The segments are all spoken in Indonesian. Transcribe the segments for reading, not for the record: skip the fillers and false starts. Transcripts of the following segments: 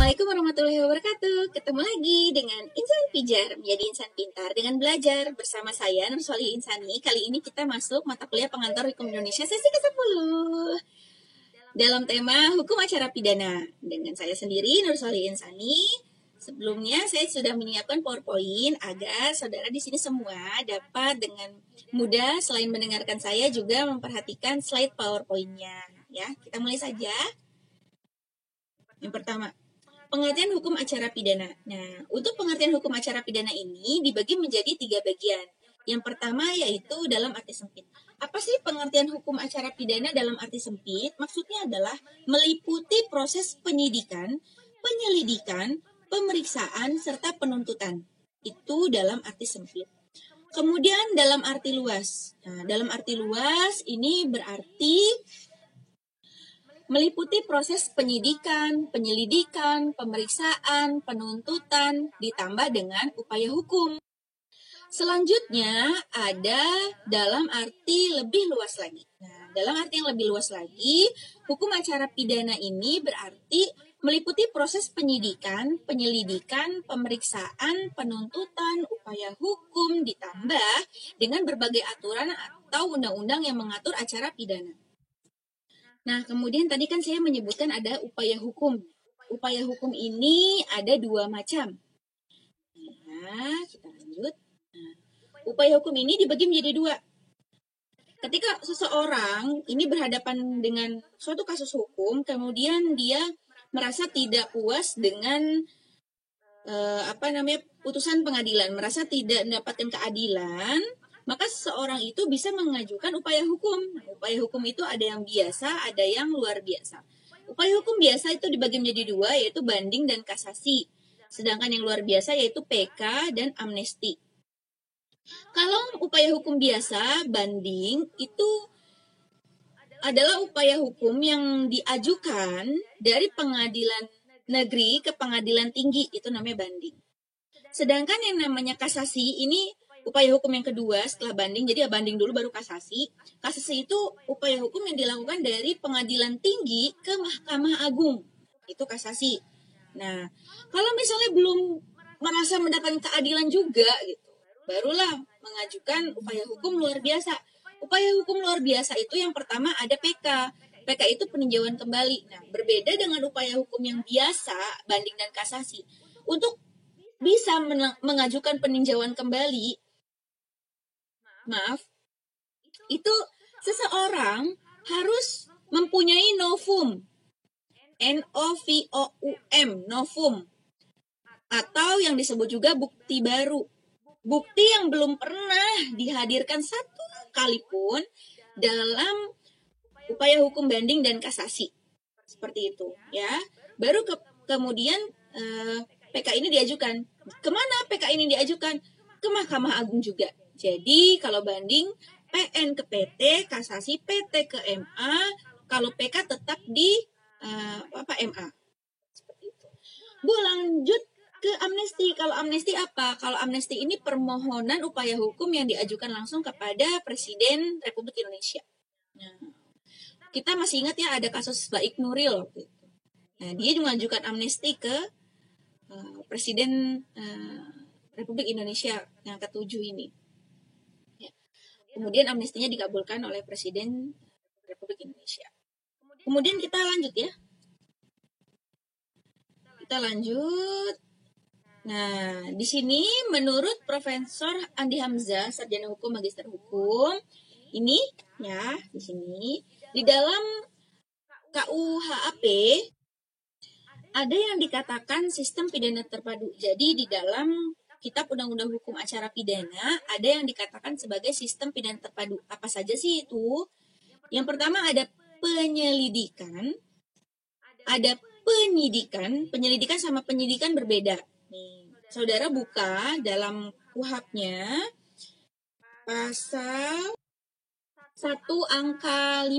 Assalamualaikum warahmatullahi wabarakatuh. Ketemu lagi dengan Insan Pijar, menjadi insan pintar dengan belajar. Bersama saya, Nur Solihin Insani. Kali ini kita masuk mata kuliah pengantar hukum Indonesia sesi ke-10. Dalam tema hukum acara pidana. Dengan saya sendiri, Nur Solihin Insani. Sebelumnya, saya sudah menyiapkan PowerPoint agar saudara di sini semua dapat dengan mudah, selain mendengarkan saya, juga memperhatikan slide PowerPoint-nya. Ya, kita mulai saja. Yang pertama, pengertian hukum acara pidana. Nah, untuk pengertian hukum acara pidana ini dibagi menjadi 3 bagian. Yang pertama yaitu dalam arti sempit. Apa sih pengertian hukum acara pidana dalam arti sempit? Maksudnya adalah meliputi proses penyidikan, penyelidikan, pemeriksaan, serta penuntutan. Itu dalam arti sempit. Kemudian dalam arti luas. Nah, dalam arti luas ini berarti meliputi proses penyidikan, penyelidikan, pemeriksaan, penuntutan, ditambah dengan upaya hukum. Selanjutnya ada dalam arti lebih luas lagi. Nah, dalam arti yang lebih luas lagi, hukum acara pidana ini berarti meliputi proses penyidikan, penyelidikan, pemeriksaan, penuntutan, upaya hukum, ditambah dengan berbagai aturan atau undang-undang yang mengatur acara pidana. Nah, kemudian tadi kan saya menyebutkan ada upaya hukum. Upaya hukum ini ada 2 macam. Nah, kita lanjut. Nah, upaya hukum ini dibagi menjadi 2. Ketika seseorang ini berhadapan dengan suatu kasus hukum, kemudian dia merasa tidak puas dengan putusan pengadilan, merasa tidak mendapatkan keadilan, maka seseorang itu bisa mengajukan upaya hukum. Upaya hukum itu ada yang biasa, ada yang luar biasa. Upaya hukum biasa itu dibagi menjadi 2, yaitu banding dan kasasi. Sedangkan yang luar biasa yaitu PK dan amnesti. Kalau upaya hukum biasa, banding, itu adalah upaya hukum yang diajukan dari pengadilan negeri ke pengadilan tinggi, itu namanya banding. Sedangkan yang namanya kasasi ini upaya hukum yang kedua setelah banding, jadi banding dulu baru kasasi. Kasasi itu upaya hukum yang dilakukan dari pengadilan tinggi ke Mahkamah Agung. Itu kasasi. Nah, kalau misalnya belum merasa mendapatkan keadilan juga, gitu, barulah mengajukan upaya hukum luar biasa. Upaya hukum luar biasa itu yang pertama ada PK. PK itu peninjauan kembali. Nah, berbeda dengan upaya hukum yang biasa, banding dan kasasi. Untuk bisa mengajukan peninjauan kembali, itu seseorang harus mempunyai novum, N-O-V-O-U-M, novum, atau yang disebut juga bukti baru, bukti yang belum pernah dihadirkan satu kali pun dalam upaya hukum banding dan kasasi, seperti itu, ya. Baru kemudian PK ini diajukan. Kemana PK ini diajukan? Ke Mahkamah Agung juga. Jadi kalau banding PN ke PT, kasasi PT ke MA, kalau PK tetap di MA. Seperti itu. Bu, lanjut ke amnesti. Kalau amnesti apa? Kalau amnesti ini permohonan upaya hukum yang diajukan langsung kepada Presiden Republik Indonesia. Nah, kita masih ingat ya ada kasus Baik Nuril. Nah, dia mengajukan amnesti ke Presiden Republik Indonesia yang ke-7 ini. Ya. Kemudian amnestinya dikabulkan oleh Presiden Republik Indonesia. Kemudian kita lanjut ya. Kita lanjut. Nah, di sini menurut Profesor Andi Hamzah, sarjana hukum, magister hukum, ini ya, di sini di dalam KUHP ada yang dikatakan sistem pidana terpadu. Jadi di dalam Kitab Undang-Undang Hukum Acara Pidana ada yang dikatakan sebagai sistem pidana terpadu. Apa saja sih itu? Yang pertama ada penyelidikan, ada penyidikan. Penyelidikan sama penyidikan berbeda. Nih, saudara buka dalam KUHP-nya pasal 1 angka 5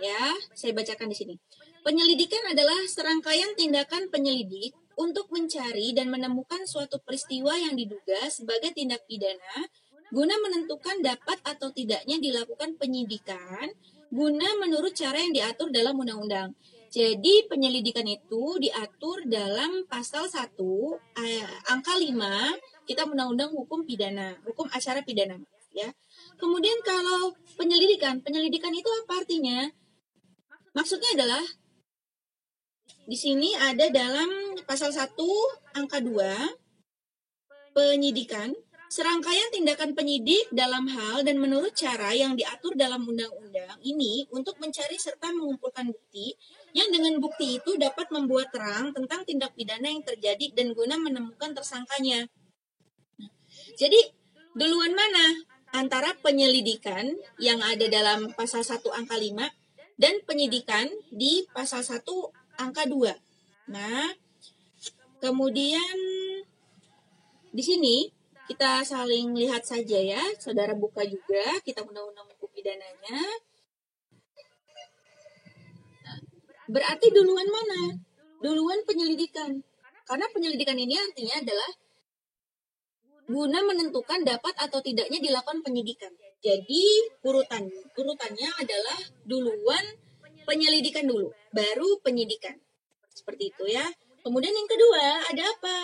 ya. Saya bacakan di sini. Penyelidikan adalah serangkaian tindakan penyelidik untuk mencari dan menemukan suatu peristiwa yang diduga sebagai tindak pidana guna menentukan dapat atau tidaknya dilakukan penyidikan guna menurut cara yang diatur dalam undang-undang. Jadi penyelidikan itu diatur dalam pasal 1 angka 5 Kitab Undang-Undang Hukum Pidana, Hukum Acara Pidana, ya. Kemudian kalau penyelidikan itu apa artinya? Maksudnya adalah di sini ada dalam pasal 1 angka 2 penyidikan, serangkaian tindakan penyidik dalam hal dan menurut cara yang diatur dalam undang-undang ini untuk mencari serta mengumpulkan bukti yang dengan bukti itu dapat membuat terang tentang tindak pidana yang terjadi dan guna menemukan tersangkanya. Jadi, duluan mana antara penyelidikan yang ada dalam pasal 1 angka 5 dan penyidikan di pasal 1 angka 2. Nah, kemudian di sini kita saling lihat saja ya, saudara buka juga Kitab Undang-Undang Hukum Pidananya. Berarti duluan mana? Duluan penyelidikan. Karena penyelidikan ini artinya adalah guna menentukan dapat atau tidaknya dilakukan penyidikan. Jadi urutannya adalah duluan penyelidikan dulu, baru penyidikan. Seperti itu ya. Kemudian yang kedua, ada apa?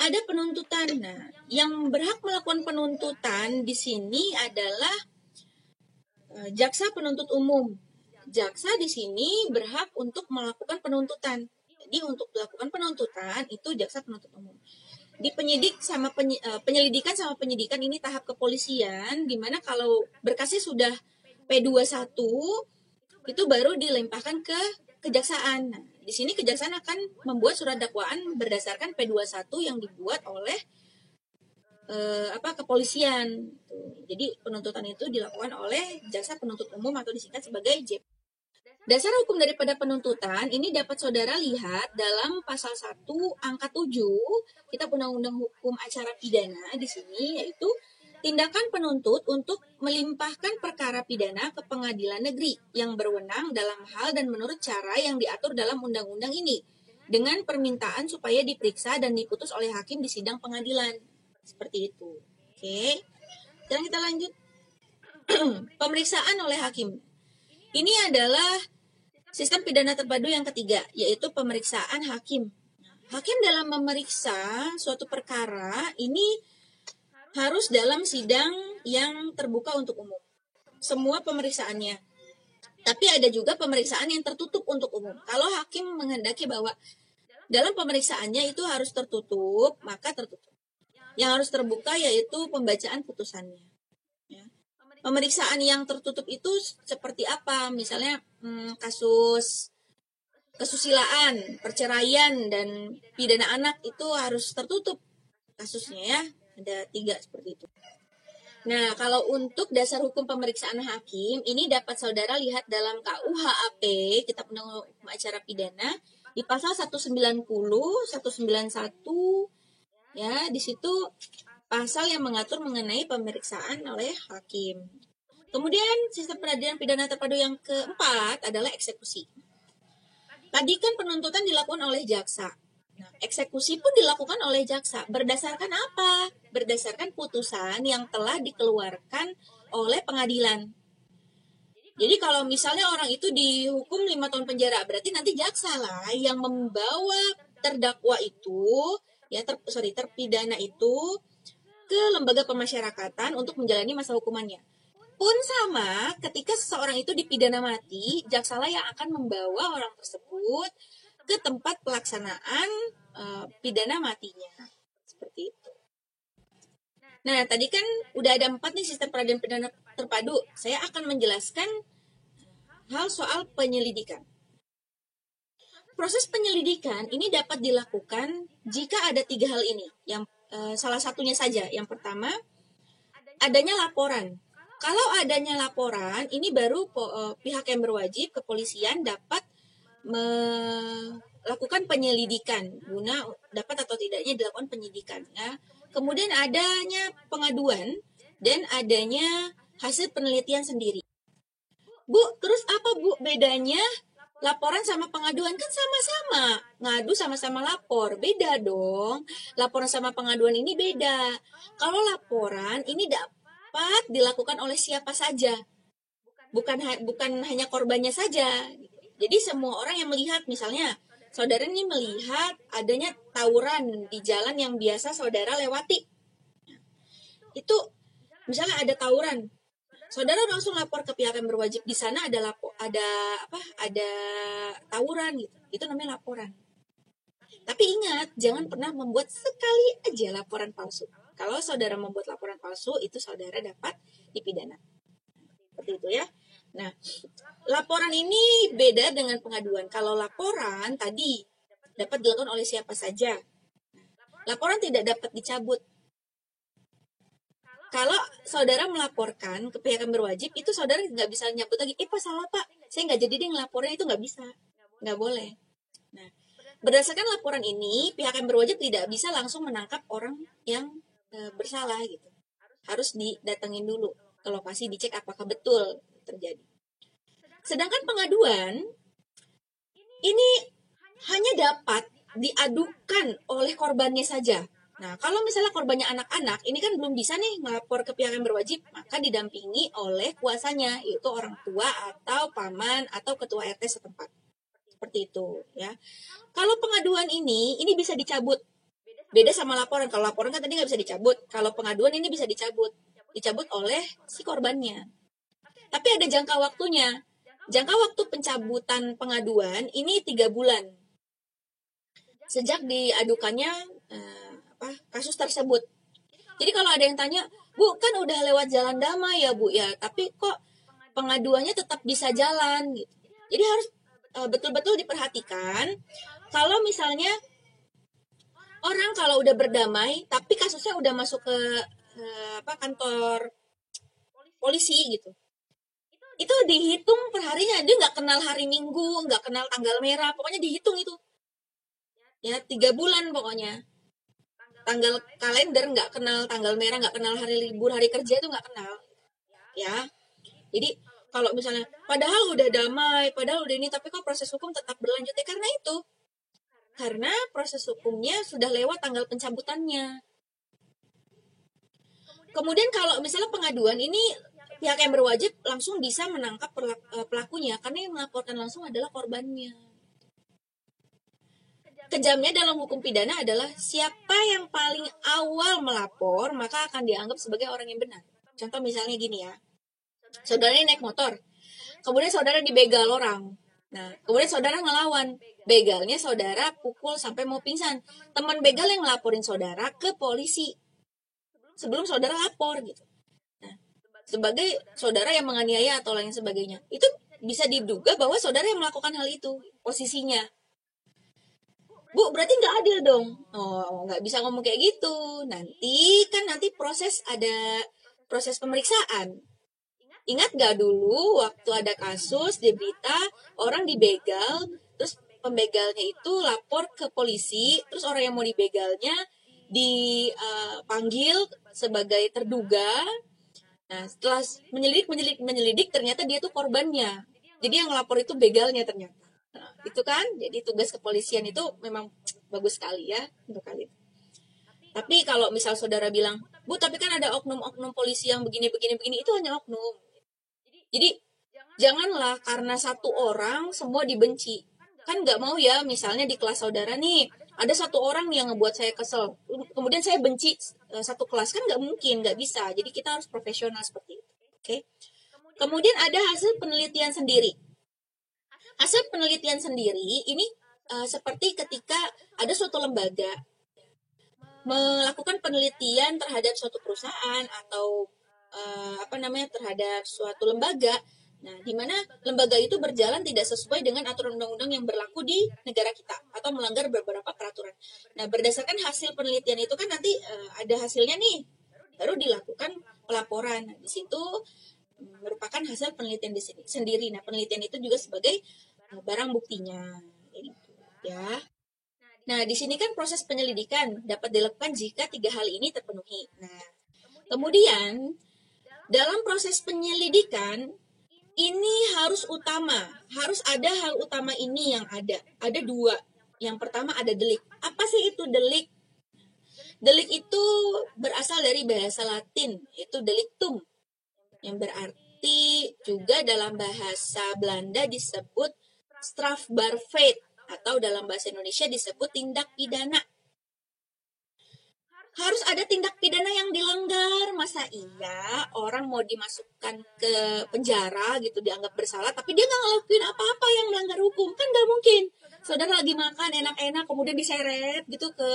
Ada penuntutan. Nah, yang berhak melakukan penuntutan di sini adalah jaksa penuntut umum. Jaksa di sini berhak untuk melakukan penuntutan. Jadi untuk melakukan penuntutan itu jaksa penuntut umum. Di penyelidikan sama penyidikan ini tahap kepolisian, di mana kalau berkasnya sudah P21 itu baru dilempahkan ke kejaksaan. Nah, di sini kejaksaan akan membuat surat dakwaan berdasarkan P21 yang dibuat oleh kepolisian. Jadi penuntutan itu dilakukan oleh jaksa penuntut umum atau disingkat sebagai JP. Dasar hukum daripada penuntutan ini dapat saudara lihat dalam pasal 1 angka 7 Kitab Undang-Undang Hukum Acara Pidana di sini, yaitu tindakan penuntut untuk melimpahkan perkara pidana ke pengadilan negeri yang berwenang dalam hal dan menurut cara yang diatur dalam undang-undang ini dengan permintaan supaya diperiksa dan diputus oleh hakim di sidang pengadilan. Seperti itu. Oke. Sekarang kita lanjut. Pemeriksaan oleh hakim. Ini adalah sistem pidana terpadu yang ketiga, yaitu pemeriksaan hakim. Hakim dalam memeriksa suatu perkara ini harus dalam sidang yang terbuka untuk umum. Semua pemeriksaannya. Tapi ada juga pemeriksaan yang tertutup untuk umum. Kalau hakim menghendaki bahwa dalam pemeriksaannya itu harus tertutup, maka tertutup. Yang harus terbuka yaitu pembacaan putusannya. Ya. Pemeriksaan yang tertutup itu seperti apa? Misalnya kasus kesusilaan, perceraian, dan pidana anak itu harus tertutup kasusnya ya. Ada 3 seperti itu. Nah, kalau untuk dasar hukum pemeriksaan hakim, ini dapat saudara lihat dalam KUHAP, Kitab Undang-Undang Hukum Acara Pidana, di pasal 190, 191, ya, di situ pasal yang mengatur mengenai pemeriksaan oleh hakim. Kemudian, sistem peradilan pidana terpadu yang keempat adalah eksekusi. Tadi kan penuntutan dilakukan oleh jaksa. Nah, eksekusi pun dilakukan oleh jaksa. Berdasarkan apa? Berdasarkan putusan yang telah dikeluarkan oleh pengadilan. Jadi kalau misalnya orang itu dihukum 5 tahun penjara, berarti nanti jaksa lah yang membawa terdakwa itu, ya terpidana itu ke lembaga pemasyarakatan untuk menjalani masa hukumannya. Pun sama, ketika seseorang itu dipidana mati, jaksalah yang akan membawa orang tersebut ke tempat pelaksanaan pidana matinya. Seperti itu. Nah, tadi kan udah ada 4 nih sistem peradilan pidana terpadu. Saya akan menjelaskan hal soal penyelidikan. Proses penyelidikan ini dapat dilakukan jika ada 3 hal ini. Yang salah satunya saja. Yang pertama, adanya laporan. Kalau adanya laporan, ini baru pihak yang berwajib, kepolisian, dapat melakukan penyelidikan guna dapat atau tidaknya dilakukan penyidikan. Ya. Kemudian adanya pengaduan dan adanya hasil penelitian sendiri. Bu, terus apa Bu bedanya laporan sama pengaduan? Kan sama-sama ngadu, sama-sama lapor. Beda dong. Laporan sama pengaduan ini beda. Kalau laporan ini dapat dilakukan oleh siapa saja, bukan hanya korbannya saja. Jadi semua orang yang melihat, misalnya saudara ini melihat adanya tawuran di jalan yang biasa saudara lewati. Itu misalnya ada tawuran, saudara langsung lapor ke pihak yang berwajib. Di sana ada ada tawuran gitu. Itu namanya laporan. Tapi ingat, jangan pernah membuat sekali aja laporan palsu. Kalau saudara membuat laporan palsu, itu saudara dapat dipidana. Seperti itu ya. Nah, laporan ini beda dengan pengaduan. Kalau laporan tadi dapat dilakukan oleh siapa saja. Laporan tidak dapat dicabut. Kalau saudara melaporkan ke pihak yang berwajib, itu saudara nggak bisa nyabut lagi. Pak salah pak, saya nggak jadi deh ngelapornya, itu nggak bisa. Nggak boleh. Nah, berdasarkan laporan ini, pihak yang berwajib tidak bisa langsung menangkap orang yang bersalah gitu. Harus didatengin dulu ke lokasi, dicek apakah betul terjadi. Sedangkan pengaduan ini hanya dapat diadukan oleh korbannya saja. Nah, kalau misalnya korbannya anak-anak, ini kan belum bisa nih melapor ke pihak yang berwajib, maka didampingi oleh kuasanya, yaitu orang tua atau paman atau ketua RT setempat. Seperti itu, ya. Kalau pengaduan ini bisa dicabut. Beda sama laporan. Kalau laporan kan tadi nggak bisa dicabut. Kalau pengaduan ini bisa dicabut. Dicabut oleh si korbannya. Tapi ada jangka waktunya. Jangka waktu pencabutan pengaduan ini 3 bulan. Sejak diadukannya kasus tersebut. Jadi kalau ada yang tanya, Bu, kan udah lewat jalan damai ya Bu ya, tapi kok pengaduannya tetap bisa jalan gitu. Jadi harus betul-betul diperhatikan. Kalau misalnya orang kalau udah berdamai, tapi kasusnya udah masuk ke kantor polisi gitu, itu dihitung per harinya. Dia nggak kenal hari Minggu, nggak kenal tanggal merah, pokoknya dihitung itu. Ya 3 bulan pokoknya. Tanggal kalender nggak kenal, tanggal merah nggak kenal, hari libur, hari kerja itu nggak kenal. Ya, jadi kalau misalnya padahal udah damai, padahal udah ini, tapi kok proses hukum tetap berlanjut ya karena itu. Karena proses hukumnya sudah lewat tanggal pencabutannya. Kemudian kalau misalnya pengaduan ini, pihak yang berwajib langsung bisa menangkap pelakunya, karena yang melaporkan langsung adalah korbannya. Kejamnya dalam hukum pidana adalah siapa yang paling awal melapor, maka akan dianggap sebagai orang yang benar. Contoh misalnya gini ya, saudara ini naik motor, kemudian saudara dibegal orang. Nah, kemudian saudara ngelawan, begalnya saudara pukul sampai mau pingsan. Teman begal yang ngelaporin saudara ke polisi sebelum saudara lapor gitu. Nah, sebagai saudara yang menganiaya atau lain sebagainya, itu bisa diduga bahwa saudara yang melakukan hal itu posisinya. Bu, berarti nggak adil dong. Oh, nggak bisa ngomong kayak gitu. Nanti ada proses pemeriksaan. Ingat nggak dulu waktu ada kasus di berita orang dibegal, terus pembegalnya itu lapor ke polisi, terus orang yang mau dibegalnya dipanggil sebagai terduga. Nah, setelah menyelidik, ternyata dia tuh korbannya. Jadi yang lapor itu begalnya ternyata. Nah, itu kan, jadi tugas kepolisian itu memang bagus sekali ya untuk kali itu. Tapi kalau misal saudara bilang, Bu, tapi kan ada oknum-oknum polisi yang begini, itu hanya oknum. Jadi janganlah karena satu orang semua dibenci. Kan nggak mau ya, misalnya di kelas saudara nih, ada satu orang yang ngebuat saya kesel, kemudian saya benci satu kelas, kan nggak mungkin, nggak bisa. Jadi kita harus profesional seperti itu. Oke. Kemudian ada hasil penelitian sendiri. Hasil penelitian sendiri ini seperti ketika ada suatu lembaga melakukan penelitian terhadap suatu perusahaan atau terhadap suatu lembaga. Nah, di mana lembaga itu berjalan tidak sesuai dengan aturan undang-undang yang berlaku di negara kita atau melanggar beberapa peraturan. Nah, berdasarkan hasil penelitian itu kan nanti ada hasilnya nih, baru dilakukan pelaporan. Nah, di situ merupakan hasil penelitian di sini sendiri. Nah, penelitian itu juga sebagai barang buktinya, gitu, ya. Nah, di sini kan proses penyelidikan dapat dilakukan jika 3 hal ini terpenuhi. Nah, kemudian dalam proses penyelidikan ini harus ada hal utama ini yang ada. Ada 2. Yang pertama ada delik. Apa sih itu delik? Delik itu berasal dari bahasa Latin, itu delictum, yang berarti juga dalam bahasa Belanda disebut strafbarfeit atau dalam bahasa Indonesia disebut tindak pidana. Harus ada tindak pidana yang dilanggar. Masa iya orang mau dimasukkan ke penjara gitu, dianggap bersalah, tapi dia nggak ngelakuin apa-apa yang melanggar hukum? Kan nggak mungkin. Saudara lagi makan enak-enak, kemudian diseret gitu ke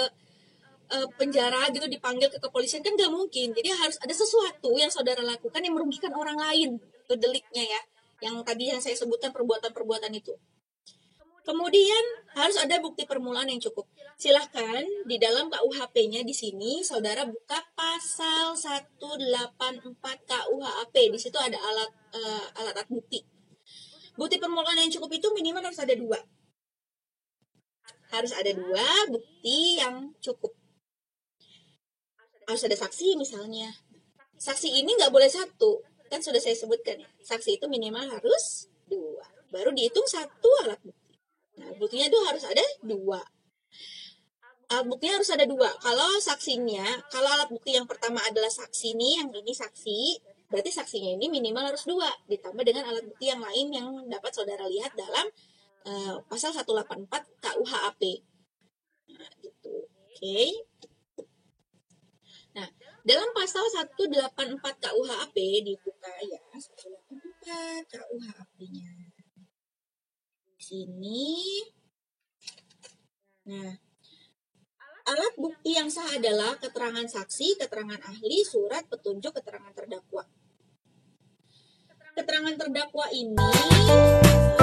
penjara gitu, dipanggil ke kepolisian, kan nggak mungkin. Jadi harus ada sesuatu yang saudara lakukan yang merugikan orang lain. Itu deliknya ya. Yang tadi yang saya sebutkan perbuatan-perbuatan itu. Kemudian harus ada bukti permulaan yang cukup. Silahkan di dalam KUHP-nya di sini saudara buka pasal 184 KUHP. Di situ ada alat bukti. Bukti permulaan yang cukup itu minimal harus ada 2. Harus ada 2 bukti yang cukup. Harus ada saksi misalnya. Saksi ini nggak boleh 1. Kan sudah saya sebutkan ya. Saksi itu minimal harus 2. Baru dihitung 1 alat bukti. Nah, buktinya itu harus ada 2. Alat buktinya harus ada 2. Kalau alat bukti yang pertama adalah saksi nih, yang ini saksi, berarti saksinya ini minimal harus 2. Ditambah dengan alat bukti yang lain yang dapat saudara lihat dalam pasal 184 KUHP. Nah, gitu. Oke. Nah, dalam pasal 184 KUHP dibuka ya, 184 KUHP-nya. Sini. Nah, alat bukti yang sah adalah keterangan saksi, keterangan ahli, surat petunjuk, keterangan terdakwa. Keterangan terdakwa ini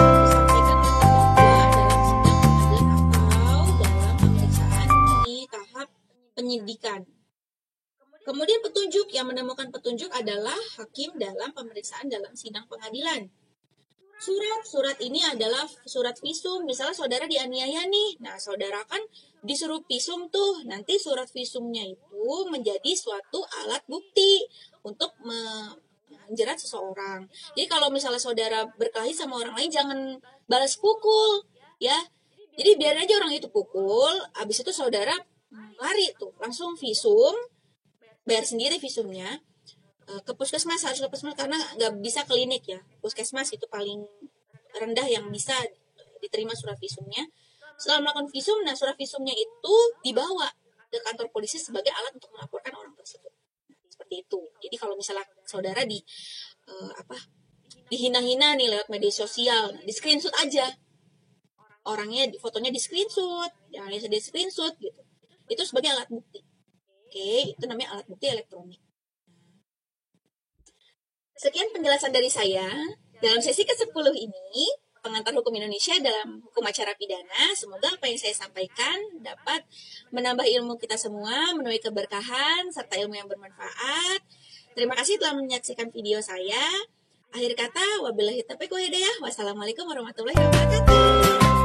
disampaikan oleh terdakwa dalam sidang pengadilan atau dalam pemeriksaan di tahap penyidikan. Kemudian petunjuk, yang menemukan petunjuk adalah hakim dalam pemeriksaan dalam sidang pengadilan. Surat ini adalah surat visum. Misalnya saudara dianiaya nih, nah saudara kan disuruh visum tuh. Nanti surat visumnya itu menjadi suatu alat bukti untuk menjerat seseorang. Jadi kalau misalnya saudara berkelahi sama orang lain, jangan balas pukul, ya. Jadi biar aja orang itu pukul, habis itu saudara lari tuh, langsung visum, bayar sendiri visumnya. Ke puskesmas, harus ke puskesmas karena nggak bisa klinik ya. Puskesmas itu paling rendah yang bisa diterima surat visumnya. Setelah melakukan visum, nah surat visumnya itu dibawa ke kantor polisi sebagai alat untuk melaporkan orang tersebut. Seperti itu. Jadi kalau misalnya saudara dihina-hina nih lewat media sosial, nah, di screenshot aja. Orangnya fotonya di screenshot, yang di screenshot gitu. Itu sebagai alat bukti. Oke, itu namanya alat bukti elektronik. Sekian penjelasan dari saya dalam sesi ke-10 ini, pengantar hukum Indonesia dalam hukum acara pidana. Semoga apa yang saya sampaikan dapat menambah ilmu kita semua, menuai keberkahan, serta ilmu yang bermanfaat. Terima kasih telah menyaksikan video saya. Akhir kata, wabillahi taufiq wal hidayah. Wassalamualaikum warahmatullahi wabarakatuh.